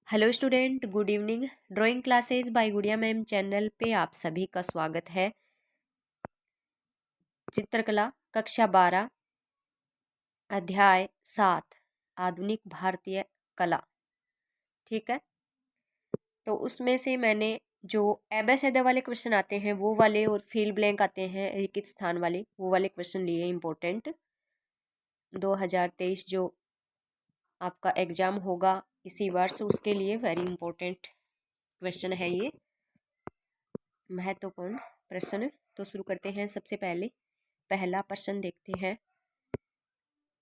Hello student, good evening. Drawing classes bye गुड़िया ma'am channel पे आप सभी का स्वागत है। चित्रकला कक्षा 12 अध्याय 7 आधुनिक भारतीय कला। ठीक है, तो उसमें से मैंने जो एबेसेडे वाले क्वेश्चन आते हैं वो वाले और फील ब्लैंक आते हैं रिक्त स्थान वाले, वो वाले क्वेश्चन लिए इम्पोर्टेंट। 2023 जो आपका एग्जाम होगा इसी वर्ष, उसके लिए वेरी इंपॉर्टेंट क्वेश्चन है ये, महत्वपूर्ण प्रश्न। तो शुरू करते हैं। सबसे पहले पहला प्रश्न देखते हैं।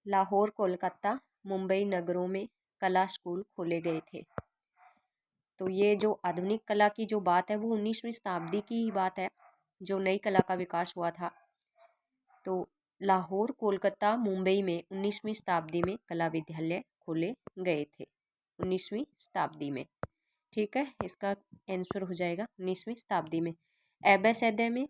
लाहौर, कोलकाता, मुंबई नगरों में कला स्कूल खोले गए थे। तो ये जो आधुनिक कला की जो बात है वो 19वीं शताब्दी की ही बात है, जो नई कला का विकास हुआ था। तो लाहौर, कोलकाता, मुंबई में 19वीं शताब्दी में कला विद्यालय खोले गए थे। 19वीं शताब्दी में, ठीक है, इसका आंसर हो जाएगा 19वीं शताब्दी में। एबेसेडे में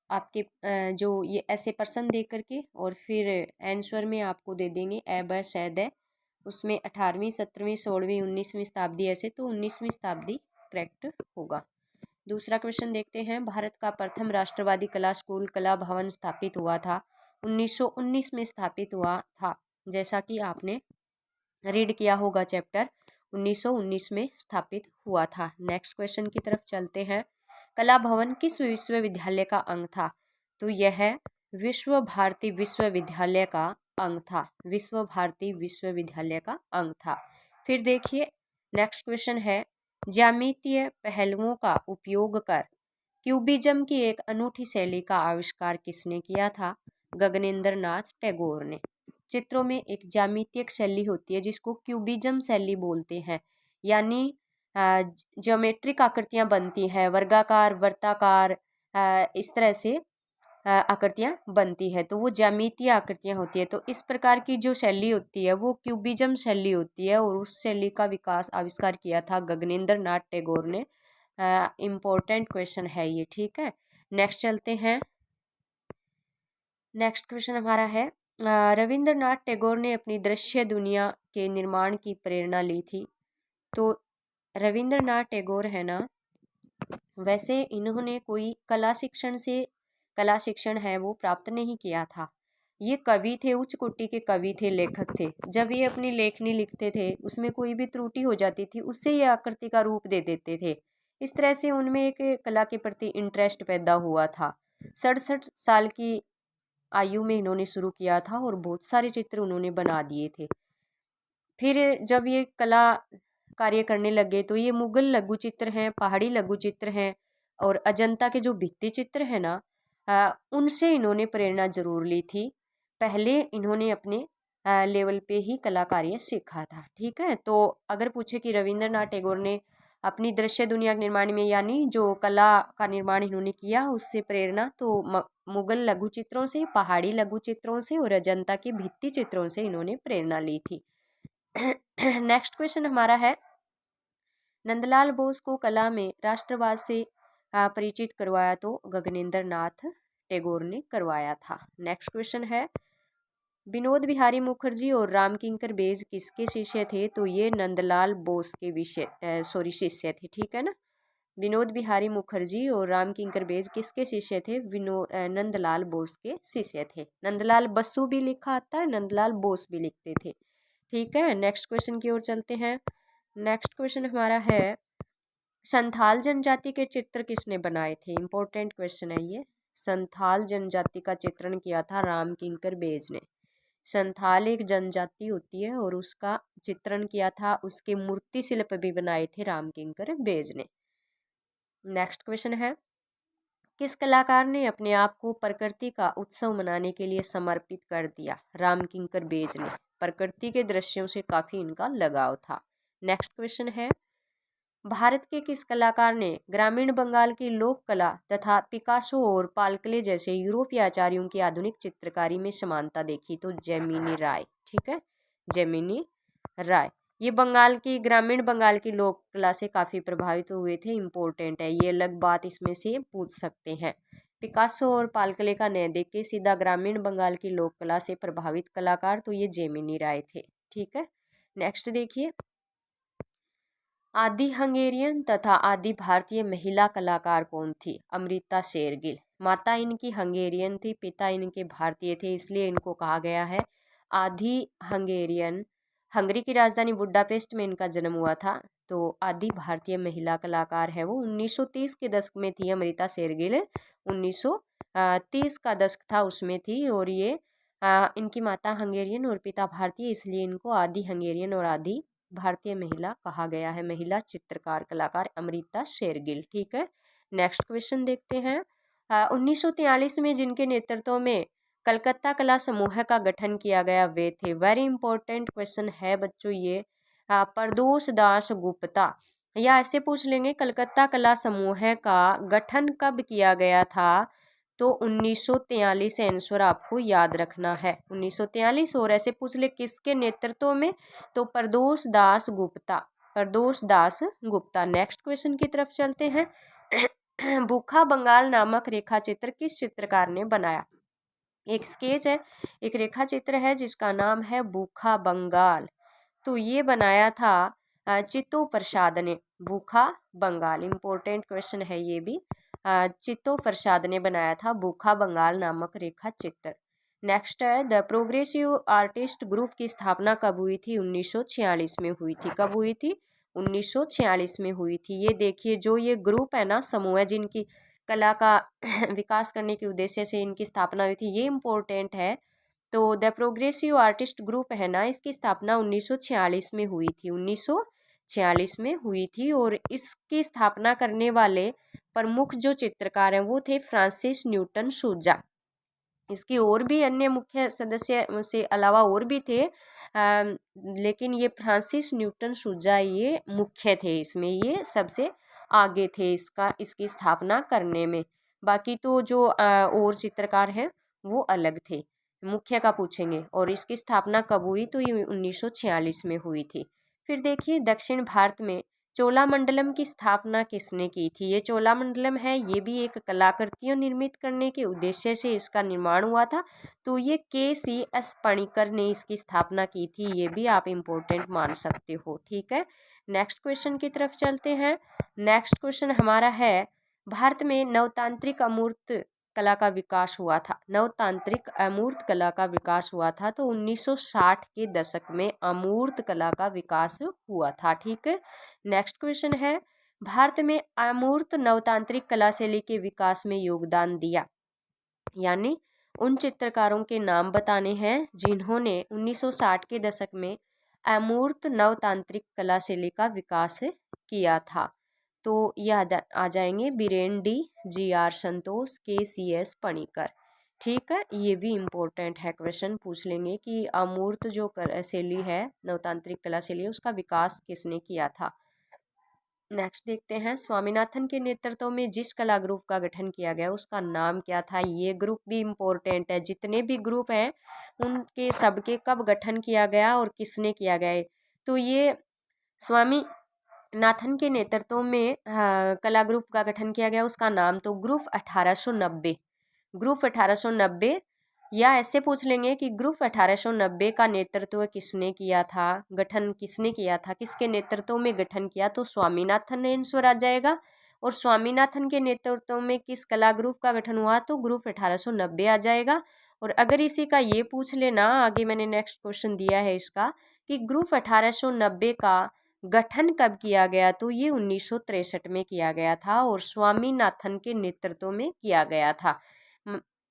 आपके जो ये ऐसे प्रश्न दे करके और फिर आंसर में आपको दे देंगे एबेसेडे, उसमें 18वीं, 17वीं, 16वीं, 19वीं शताब्दी, ऐसे तो 19वीं शताब्दी करेक्ट होगा। दूसरा क्वेश्चन देखते हैं। भारत का प्रथम राष्ट्रवादी कला स्कूल कला भवन स्थापित हुआ था। 1919 में स्थापित हुआ था, जैसा कि आपने रीड किया होगा चैप्टर। 1919 में स्थापित हुआ था। नेक्स्ट क्वेश्चन की तरफ चलते हैं। कला भवन किस विश्वविद्यालय का अंग था? तो यह विश्व भारती विश्वविद्यालय का अंग था। विश्व भारती विश्वविद्यालय का अंग था। फिर देखिए नेक्स्ट क्वेश्चन है। ज्यामितीय पहलुओं का उपयोग कर क्यूबिज्म की एक अनूठी शैली का आविष्कार किसने किया था? गगनेंद्र नाथ टैगोर ने। चित्रों में एक ज्यामितीय शैली होती है जिसको क्यूबिज्म शैली बोलते हैं, यानी ज्योमेट्रिक आकृतियां बनती हैं, वर्गाकार, वृत्ताकार, इस तरह से आकृतियां बनती है, तो वो ज्यामितीय आकृतियां होती है। तो इस प्रकार की जो शैली होती है वो क्यूबिज्म शैली होती है, और उस शैली का विकास आविष्कार किया था गगनेंद्र नाथ टैगोर ने। इम्पोर्टेंट क्वेश्चन है ये, ठीक है। नेक्स्ट चलते हैं। नेक्स्ट क्वेश्चन हमारा है, रविंद्रनाथ टैगोर ने अपनी दृश्य दुनिया के निर्माण की प्रेरणा ली थी। तो रविंद्रनाथ टैगोर है ना, वैसे इन्होंने कोई कला शिक्षण है वो प्राप्त नहीं किया था। ये कवि थे, उच्च कोटि के कवि थे, लेखक थे। जब ये अपनी लेखनी लिखते थे उसमें कोई भी त्रुटि हो जाती थी उससे ये आकृति का रूप दे देते थे। इस तरह से उनमें एक कला के प्रति इंटरेस्ट पैदा हुआ था। 67 साल की आयु में इन्होंने शुरू किया था और बहुत सारे चित्र उन्होंने बना दिए थे। फिर जब ये कला कार्य करने लगे तो ये मुगल लघु चित्र हैं, पहाड़ी लघु चित्र हैं, और अजंता के जो भित्ति चित्र हैं ना, उनसे इन्होंने प्रेरणा जरूर ली थी। पहले इन्होंने अपने लेवल पे ही कला कार्य सीखा था, ठीक है। तो अगर पूछे कि रविंद्रनाथ टैगोर ने अपनी दृश्य दुनिया के निर्माण में, यानी जो कला का निर्माण इन्होंने किया, उससे प्रेरणा तो मुगल लघु चित्रों से, पहाड़ी लघु चित्रों से और अजंता के भित्ति चित्रों से इन्होंने प्रेरणा ली थी। नेक्स्ट क्वेश्चन हमारा है, नंदलाल बोस को कला में राष्ट्रवाद से परिचित करवाया? तो गगनेंद्र नाथ टैगोर ने करवाया था। नेक्स्ट क्वेश्चन है, विनोद बिहारी मुखर्जी और रामकिंकर बेज किसके शिष्य थे? तो ये नंदलाल बोस के शिष्य थे, ठीक है ना। विनोद बिहारी मुखर्जी और रामकिंकर बेज किसके शिष्य थे? नंदलाल बोस के शिष्य थे। नंदलाल बसु भी लिखा आता है, नंदलाल बोस भी लिखते थे, ठीक है। नेक्स्ट क्वेश्चन की ओर चलते हैं। नेक्स्ट क्वेश्चन हमारा है, संथाल जनजाति के चित्र किसने बनाए थे? इंपॉर्टेंट क्वेश्चन है ये। संथाल जनजाति का चित्रण किया था रामकिंकर बेज ने। संथाल एक जनजाति होती है और उसका चित्रण किया था, उसके मूर्ति शिल्प भी बनाए थे रामकिंकर बेज ने। नेक्स्ट क्वेश्चन है, किस कलाकार ने अपने आप को प्रकृति का उत्सव मनाने के लिए समर्पित कर दिया? रामकिंकर बेज ने। प्रकृति के दृश्यों से काफी इनका लगाव था। नेक्स्ट क्वेश्चन है, भारत के किस कलाकार ने ग्रामीण बंगाल की लोक कला तथा पिकासो और पालकले जैसे यूरोपीय आचार्यों की आधुनिक चित्रकारी में समानता देखी? तो जेमिनी राय, ठीक है, जेमिनी राय। ये ग्रामीण बंगाल की लोक कला से काफ़ी प्रभावित हुए थे। इम्पोर्टेंट है ये, अलग बात इसमें से पूछ सकते हैं। पिकासो और पालकले का न देख के सीधा ग्रामीण बंगाल की लोक कला से प्रभावित कलाकार, तो ये जेमिनी राय थे, ठीक है। नेक्स्ट देखिए, आदि हंगेरियन तथा आदि भारतीय महिला कलाकार कौन थी? अमृता शेरगिल। माता इनकी हंगेरियन थी, पिता इनके भारतीय थे, इसलिए इनको कहा गया है आदि हंगेरियन। हंगरी की राजधानी बुडापेस्ट में इनका जन्म हुआ था। तो आदि भारतीय महिला कलाकार है वो 1930 के दशक में थी अमृता शेरगिल। 1930 का दशक था उसमें थी। और ये इनकी माता हंगेरियन और पिता भारतीय, इसलिए इनको आदि हंगेरियन और आदि भारतीय महिला कहा गया है। महिला चित्रकार कलाकार अमृता शेरगिल। ठीक है, नेक्स्ट क्वेश्चन देखते हैं। 1943 में जिनके नेतृत्व में कलकत्ता कला समूह का गठन किया गया वे थे। वेरी इंपॉर्टेंट क्वेश्चन है बच्चों ये। प्रदोष दास गुप्ता, या ऐसे पूछ लेंगे कलकत्ता कला समूह का गठन कब किया गया था? तो 1943 आंसर आपको याद रखना है, 1943। और ऐसे पूछ ले किसके नेतृत्व में? तो प्रदोष दास गुप्ता, प्रदोष दास गुप्ता। नेक्स्ट क्वेश्चन की तरफ चलते हैं। भूखा बंगाल नामक रेखा चित्र किस चित्रकार ने बनाया? एक स्केच है, एक रेखा चित्र है जिसका नाम है भूखा बंगाल। तो ये बनाया था चित्तो प्रसाद ने। भूखा बंगाल, इंपॉर्टेंट क्वेश्चन है ये भी। चित्तो प्रसाद ने बनाया था भूखा बंगाल नामक रेखा चित्र। नेक्स्ट है, द प्रोग्रेसिव आर्टिस्ट ग्रुप की स्थापना कब हुई थी? 1946 में हुई थी। कब हुई थी? 1946 में हुई थी। ये देखिए, जो ये ग्रुप है ना, समूह है, जिनकी कला का विकास करने के उद्देश्य से इनकी स्थापना हुई थी, ये इम्पोर्टेंट है। तो द प्रोग्रेसिव आर्टिस्ट ग्रुप है ना, इसकी स्थापना 1946 में हुई थी, 1946 में हुई थी। और इसकी स्थापना करने वाले प्रमुख जो चित्रकार हैं वो थे फ्रांसिस न्यूटन सूजा। इसकी और भी अन्य मुख्य सदस्य से अलावा और भी थे, लेकिन ये फ्रांसिस न्यूटन सूजा ये मुख्य थे, इसमें ये सबसे आगे थे इसकी स्थापना करने में। बाकी तो जो और चित्रकार हैं वो अलग थे। मुख्य का पूछेंगे। और इसकी स्थापना कब हुई? तो ये 1946 में हुई थी। फिर देखिए, दक्षिण भारत में चोलामंडलम की स्थापना किसने की थी? ये चोलामंडलम है, ये भी एक कलाकृतियां निर्मित करने के उद्देश्य से इसका निर्माण हुआ था। तो ये KCS पणिकर ने इसकी स्थापना की थी, ये भी आप इम्पोर्टेंट मान सकते हो। ठीक है, नेक्स्ट क्वेश्चन की तरफ चलते हैं। नेक्स्ट क्वेश्चन हमारा है, भारत में नवतांत्रिक अमूर्त कला का विकास हुआ था। नवतांत्रिक अमूर्त कला का विकास हुआ था तो 1960 के दशक में अमूर्त कला का विकास हुआ था। ठीक है, नेक्स्ट क्वेश्चन है, भारत में अमूर्त नवतांत्रिक कला शैली के विकास में योगदान दिया, यानी उन चित्रकारों के नाम बताने हैं जिन्होंने 1960 के दशक में अमूर्त नवतांत्रिक कला शैली का विकास किया था। तो याद आ जाएंगे बीरेन डी, GR संतोष, KCS पणिकर। ठीक है, ये भी इम्पोर्टेंट है, क्वेश्चन पूछ लेंगे कि अमूर्त जो शैली है, नवतांत्रिक कला शैली है, उसका विकास किसने किया था। नेक्स्ट देखते हैं, स्वामीनाथन के नेतृत्व में जिस कला ग्रुप का गठन किया गया उसका नाम क्या था? ये ग्रुप भी इम्पोर्टेंट है, जितने भी ग्रुप हैं उनके सबके कब गठन किया गया और किसने किया गया। तो ये स्वामी नाथन के नेतृत्व में कला ग्रुप का गठन किया गया, उसका नाम तो ग्रुप 1890, ग्रुप 1890। या ऐसे पूछ लेंगे कि ग्रुप 1890 का नेतृत्व किसने किया था, गठन किसने किया था, किसके नेतृत्व में गठन किया? तो स्वामीनाथन ने आंसर आ जाएगा। और स्वामीनाथन के नेतृत्व में किस कला ग्रुप का गठन हुआ? तो ग्रुप 1890 आ जाएगा। और अगर इसी का ये पूछ लेना, आगे मैंने नेक्स्ट क्वेश्चन दिया है इसका, कि ग्रुप 1890 का गठन कब किया गया? तो ये 1963 में किया गया था और स्वामीनाथन के नेतृत्व में किया गया था।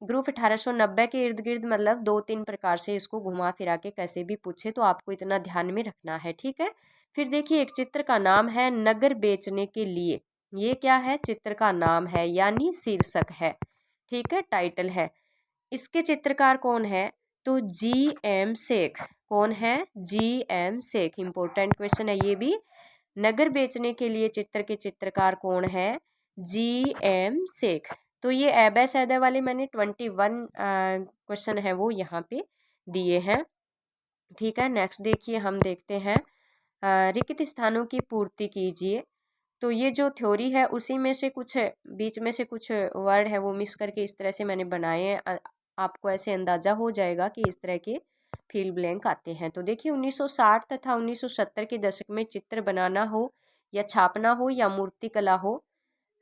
ग्रुप 1890 के इर्द गिर्द मतलब 2-3 प्रकार से इसको घुमा फिरा के कैसे भी पूछे, तो आपको इतना ध्यान में रखना है। ठीक है, फिर देखिए, एक चित्र का नाम है नगर बेचने के लिए। ये क्या है? चित्र का नाम है, यानी शीर्षक है। ठीक है, टाइटल है। इसके चित्रकार कौन है? तो GM शेख। कौन है? GM शेख। इंपॉर्टेंट क्वेश्चन है ये भी। नगर बेचने के लिए चित्र के चित्रकार कौन है? GM शेख। तो ये एबे सैदे वाले मैंने 21 क्वेश्चन है वो यहाँ पे दिए हैं। ठीक है, नेक्स्ट देखिए, हम देखते हैं, रिक्त स्थानों की पूर्ति कीजिए। तो ये जो थ्योरी है उसी में से कुछ बीच में से कुछ वर्ड है वो मिस करके इस तरह से मैंने बनाए हैं। आपको ऐसे अंदाजा हो जाएगा कि इस तरह के फिल ब्लैंक आते हैं। तो देखिए, 1960 तथा 1970 के दशक में चित्र बनाना हो या छापना हो या मूर्ति कला हो,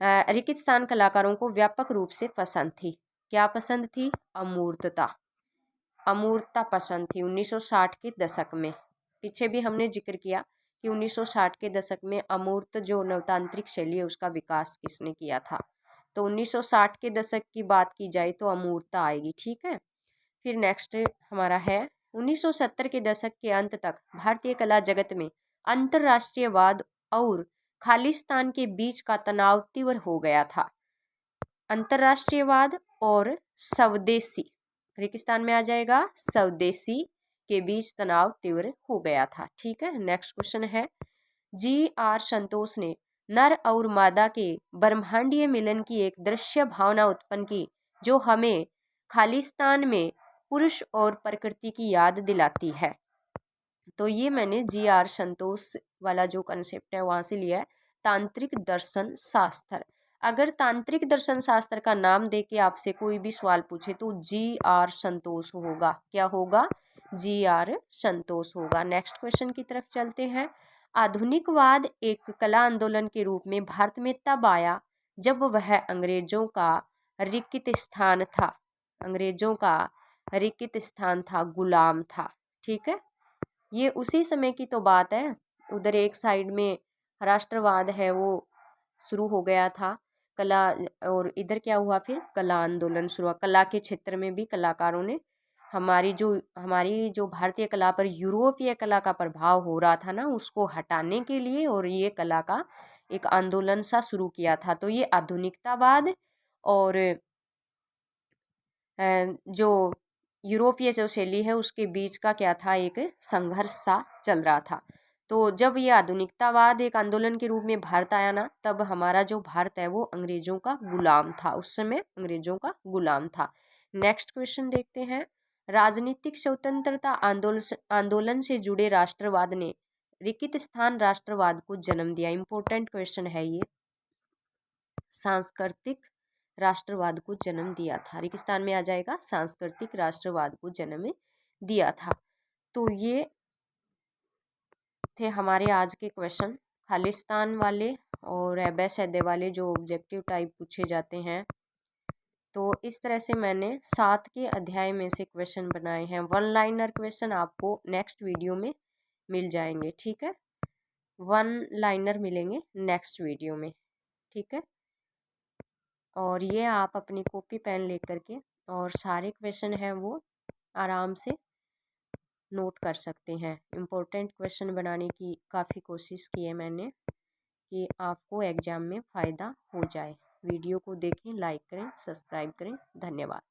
रेगिस्तान कलाकारों को व्यापक रूप से पसंद थी। क्या पसंद थी? अमूर्तता। अमूर्तता पसंद थी 1960 के दशक में। पीछे भी हमने जिक्र किया कि 1960 के दशक में अमूर्त जो नवतांत्रिक शैली है उसका विकास किसने किया था। तो 1960 के दशक की बात की जाए तो अमूर्तता आएगी, ठीक है। फिर नेक्स्ट हमारा है 1970 के दशक के अंत तक भारतीय कला जगत में अंतर्राष्ट्रीयवाद और खालिस्तान के बीच का तनाव तीव्र हो गया था। अंतर्राष्ट्रीयवाद और स्वदेशी, रेगिस्तान में आ जाएगा स्वदेशी के बीच तनाव तीव्र हो गया था, ठीक है। नेक्स्ट क्वेश्चन है जी.आर. संतोष ने नर और मादा के ब्रह्मांडीय मिलन की एक दृश्य भावना उत्पन्न की जो हमें खालिस्तान में पुरुष और प्रकृति की याद दिलाती है। तो ये मैंने जी.आर. संतोष वाला जो कंसेप्ट है वहाँ से लिया है, तांत्रिक दर्शन शास्त्र। अगर तांत्रिक दर्शन शास्त्र का नाम दे के आपसे कोई भी सवाल पूछे तो जी.आर. संतोष होगा। क्या होगा? जी.आर. संतोष होगा। नेक्स्ट क्वेश्चन की तरफ चलते हैं। आधुनिकवाद एक कला आंदोलन के रूप में भारत में तब आया जब वह अंग्रेजों का रिक्त स्थान था, अंग्रेजों का रिक्त स्थान था, गुलाम था, ठीक है। ये उसी समय की तो बात है। उधर एक साइड में राष्ट्रवाद है वो शुरू हो गया था कला, और इधर क्या हुआ फिर कला आंदोलन शुरू हुआ। कला के क्षेत्र में भी कलाकारों ने हमारी जो भारतीय कला पर यूरोपीय कला का प्रभाव हो रहा था ना, उसको हटाने के लिए और ये कला का एक आंदोलन सा शुरू किया था। तो ये आधुनिकतावाद और जो यूरोपीय जो शैली है उसके बीच का क्या था, एक संघर्ष सा चल रहा था। तो जब ये आधुनिकतावाद एक आंदोलन के रूप में भारत आया ना, तब हमारा जो भारत है वो अंग्रेजों का गुलाम था, उस समय अंग्रेजों का गुलाम था। नेक्स्ट क्वेश्चन देखते हैं। राजनीतिक स्वतंत्रता आंदोलन से जुड़े राष्ट्रवाद ने रिक्त स्थान राष्ट्रवाद को जन्म दिया। इंपॉर्टेंट क्वेश्चन है ये। सांस्कृतिक राष्ट्रवाद को जन्म दिया था, रेगिस्तान में आ जाएगा, सांस्कृतिक राष्ट्रवाद को जन्म दिया था। तो ये थे हमारे आज के क्वेश्चन, खालिस्तान वाले और एबे वाले जो ऑब्जेक्टिव टाइप पूछे जाते हैं। तो इस तरह से मैंने 7 के अध्याय में से क्वेश्चन बनाए हैं। 1 लाइनर क्वेश्चन आपको नेक्स्ट वीडियो में मिल जाएंगे, ठीक है। 1 लाइनर मिलेंगे नेक्स्ट वीडियो में, ठीक है। और ये आप अपनी कॉपी पेन लेकर के और सारे क्वेश्चन हैं वो आराम से नोट कर सकते हैं। इम्पोर्टेंट क्वेश्चन बनाने की काफ़ी कोशिश की है मैंने कि आपको एग्ज़ाम में फ़ायदा हो जाए। वीडियो को देखें, लाइक करें, सब्सक्राइब करें। धन्यवाद।